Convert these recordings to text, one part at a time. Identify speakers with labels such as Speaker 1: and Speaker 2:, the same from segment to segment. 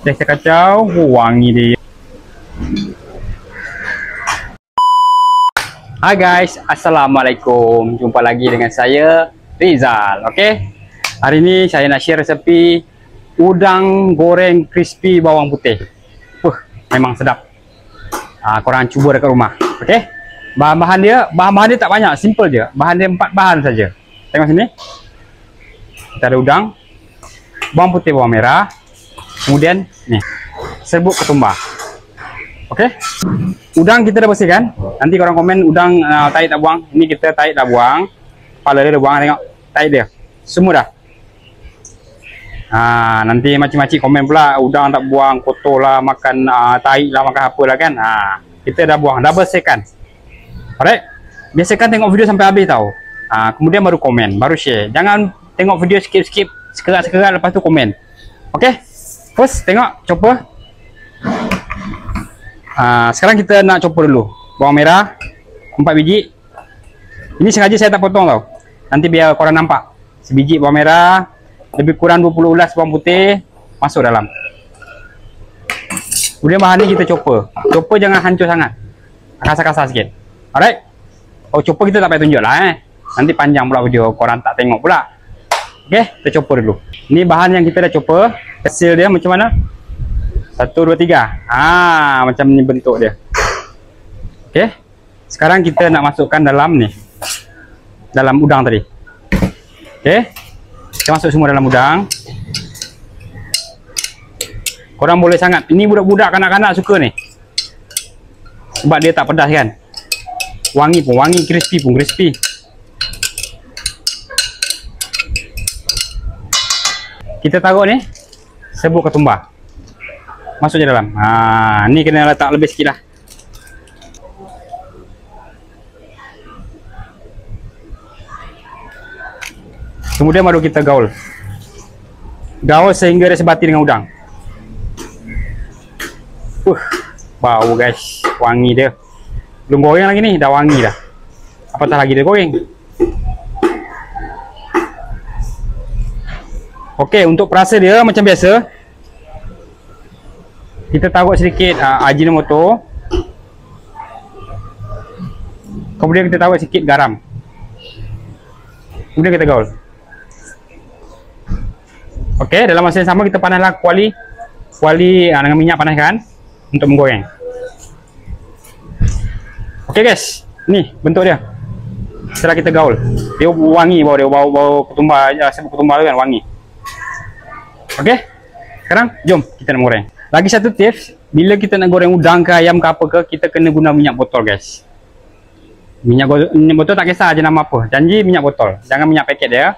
Speaker 1: Dah kacau, wangi dia. Hai guys, Assalamualaikum. Jumpa lagi dengan saya Rizal. Okey. Hari ini saya nak share resepi udang goreng crispy bawang putih. Memang sedap. Korang cuba dekat rumah. Okey. Bahan-bahan dia tak banyak, simple je. Bahan dia 4 bahan saja. Tengok sini. Kita ada udang, bawang putih, bawang merah. Kemudian ni serbuk ketumbar. Okey. Udang kita dah bersihkan. Nanti korang komen udang tarik tak buang. Ini kita tarik dah buang. Kepala dia dah buang, tengok. Tarik dia. Semua dah. Nanti macam-macam komen pula udang tak buang, kotor lah, makan tarik lah, makan apa lah kan. Kita dah buang, dah bersihkan. Alright. Biasakan tengok video sampai habis tau. Kemudian baru komen, baru share. Jangan tengok video skip-skip, sekerat-sekerat lepas tu komen. Okey. First tengok chopper. Sekarang kita nak chopper dulu. Bawang merah 4 biji. Ini sengaja saya tak potong tau. Nanti biar korang nampak. Sebiji bawang merah, lebih kurang 20 ulas bawang putih masuk dalam. Kemudian bahan ni kita chopper. Chopper jangan hancur sangat. Kasar-kasar sikit. Alright. Chopper kita tak payah tunjuk lah Nanti panjang pula video, korang tak tengok pula. Okey, kita chopper dulu. Ini bahan yang kita dah chopper. Hasil dia macam mana? 1, 2, 3. Macam ni bentuk dia. Okey. Sekarang kita nak masukkan dalam ni. Dalam udang tadi. Okey. Kita masuk semua dalam udang. Korang boleh sangat. Ini budak-budak kanak-kanak suka ni. Sebab dia tak pedas kan. Wangi pun wangi, crispy pun crispy. Kita taruh ni serbuk ketumbar. Masuk je dalam. Ni kena letak lebih sikit lah. Kemudian baru kita gaul. Gaul sehingga dia sebati dengan udang. Bau guys, wangi dia. Belum goreng lagi ni, dah wangi dah. Apatah lagi dia goreng. Okey, untuk perasa dia macam biasa. Kita taruh sedikit Ajinomoto. Kemudian kita taruh sedikit garam. Kemudian kita gaul. Okey, dalam masa yang sama kita panaslah kuali dengan minyak, panaskan untuk menggoreng. Okey guys, ni bentuk dia. Setelah kita gaul, dia wangi bau dia, bau ketumbar, serbuk ketumbar kan wangi. Okey. Sekarang jom kita nak goreng. Lagi satu tips, bila kita nak goreng udang ke ayam ke apa ke, kita kena guna minyak botol guys. Minyak botol tak kisah je nama apa. Janji minyak botol, jangan minyak paket dia.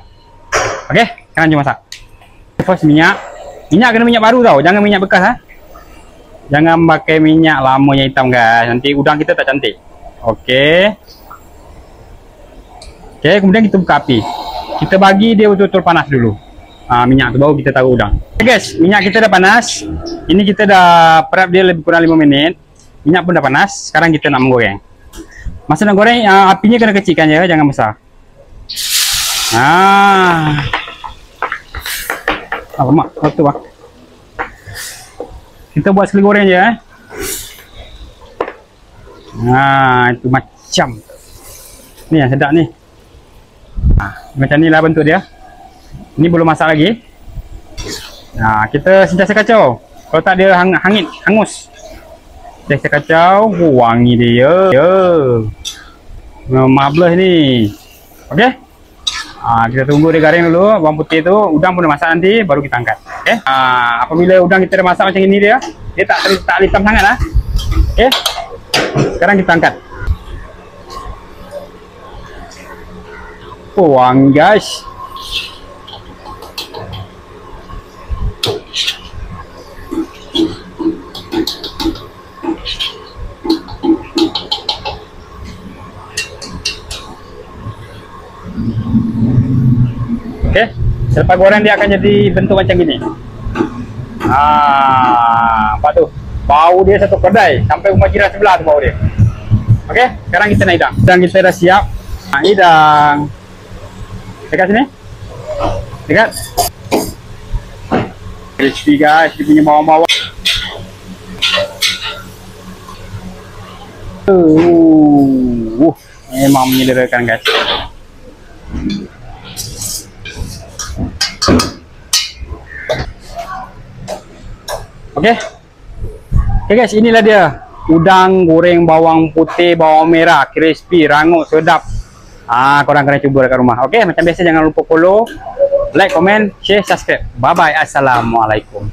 Speaker 1: Okey, sekarang jom masak. First minyak. Minyak kena minyak baru tau, jangan minyak bekas Jangan pakai minyak lama yang hitam guys. Nanti udang kita tak cantik. Okey. Okey, kemudian kita buka api. Kita bagi dia betul-betul panas dulu. Minyak tu baru kita taruh udang. Okay guys, minyak kita dah panas. Ini kita dah prep dia lebih kurang 5 minit. Minyak pun dah panas. Sekarang kita nak menggoreng. Masa nak goreng, apinya kena kecilkan je, jangan besar. Lemak, betul bang. Kita buat sekali goreng je itu macam ni yang sedap ni. Macam ni lah bentuk dia. Ini belum masak lagi. Kita sentiasa kacau. Kalau tak dia hangus. Sentiasa kacau. Wangi dia. Marvelous ni. Okey. Kita tunggu dia garing dulu. Bawang putih tu, udang pun dah masak nanti, baru kita angkat. Okey. Apabila udang kita dah masak macam ini dia tak hitam sangat lah. Okey. Sekarang kita angkat. Wangi guys. Okey, selepas goreng dia akan jadi bentuk macam gini. Apa tu? Bau dia satu kedai sampai rumah jiran sebelah tu bau dia. Okey, sekarang kita nak hidang. Hidang kita dah siap. Hidang. Dekat sini. Dekat. crispy guys, dia punya bawang-bawang. Memang menyederakan guys. Oke guys, inilah dia udang goreng bawang putih, bawang merah, crispy, rangup, sedap. Korang kena cuba dekat rumah. Oke, macam biasa jangan lupa follow, like, comment, share, subscribe. Bye bye. Assalamualaikum.